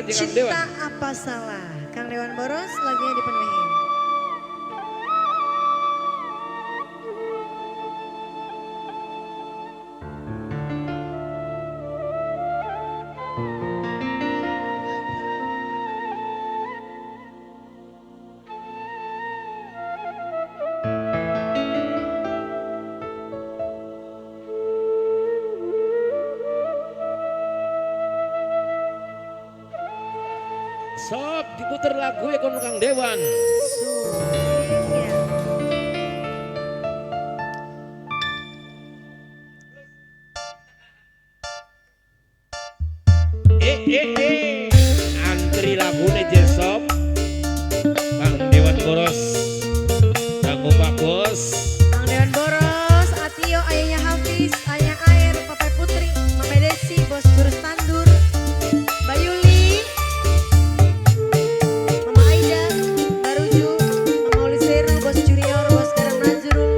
Kang Dewan. Cinta apa salah? Kang Dewan Boros lagunya dipenuhi. Sob diputer lagu ya kono Kang Dewan. Antri lagu nih Sob. Kang Dewan Boros. Kanggo Pak Bos. Kang Dewan Boros, Atio, ayahnya Hafiz, ayahnya Air, Papai Putri, Mama Desi, Bos Jurus Tandur, Bayuli, Mama Aida, Baruju, Mama Olisero, Bos Junior, Bos Garam Nazrul,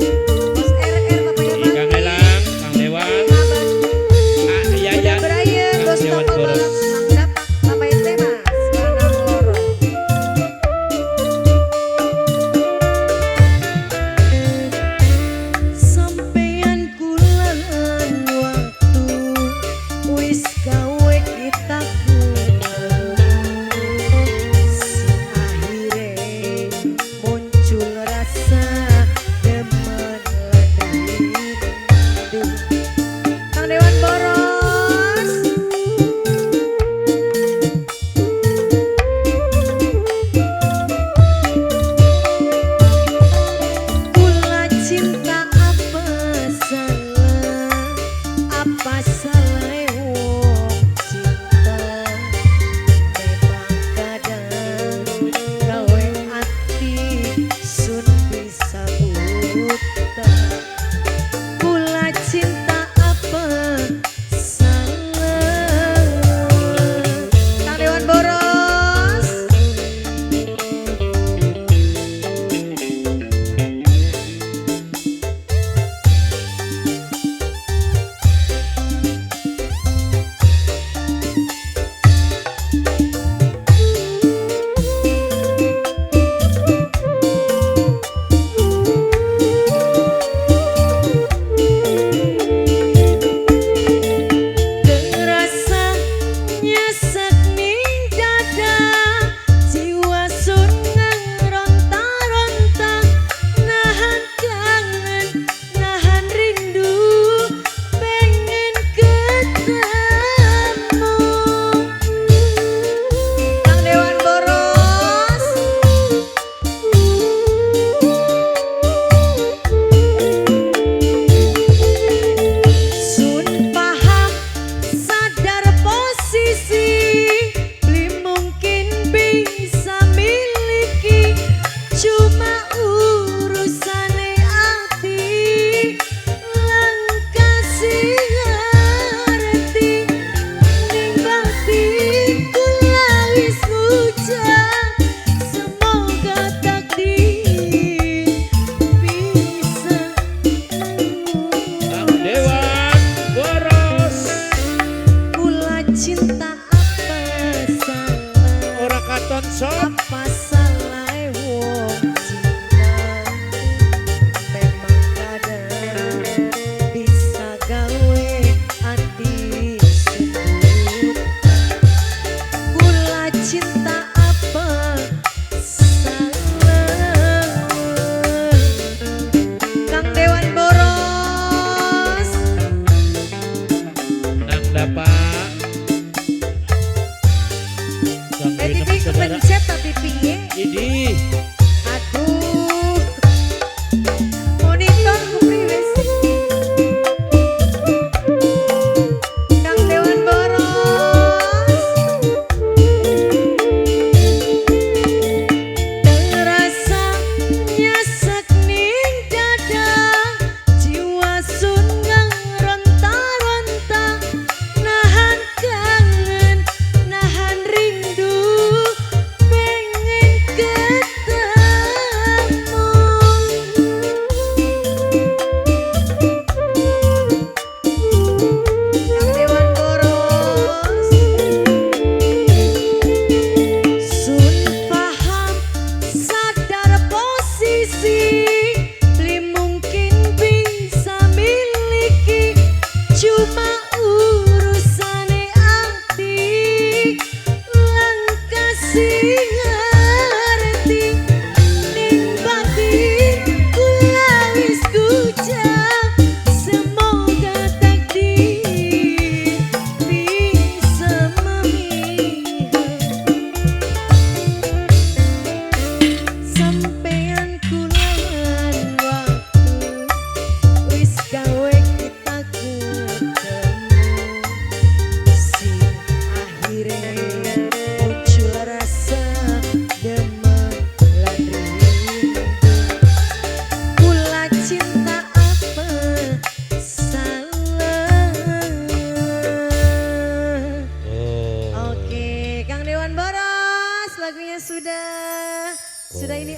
Bos RR, Papanya Kang Bakti, Elang, Kang Dewan. Abang, Yayan, Brian, Kang Bos Dewan Toko Boros. Balap, Kang Dapak, Papai Temas, Warna Loro. Sampeyan kulan waktu wis gawe kita si akhire muncul rasa demen rindu. Kang Dewan Boros kula cinta apa salah wong cinta memang kadang gawe ati sun bisa buta. Kula cinta apa salah. Kang Dewan Boros terasa nyesek ning dada, jiwa sun ngeronta-ronta, nahan kangen, nahan rindu, pengen ketemu. Kang Dewan Boros sun paham sadar posisi beli mungkin bisa miliki, cuma urusane hati langkasi ngerti nimbang kula wis ngucap semoga takdir bisa Kang Dewan Boros. kula cinta apa salah. Ora katon Sob. Apa salah wong cinta memang kadang bisa gawe hati sebut. Kula cinta apa salah. Kang Dewan Boros Nang dapat. Gangguin TV saudara. kepencet tapi piye? Idi. Aduh, monitor ku priwe sih. Kang Dewan Boros terasa nyesek ning dada, jiwa sun ngeronta-ronta, nahan kangen, nahan rindu, pengen ketemu. Boros lagunya sudah ini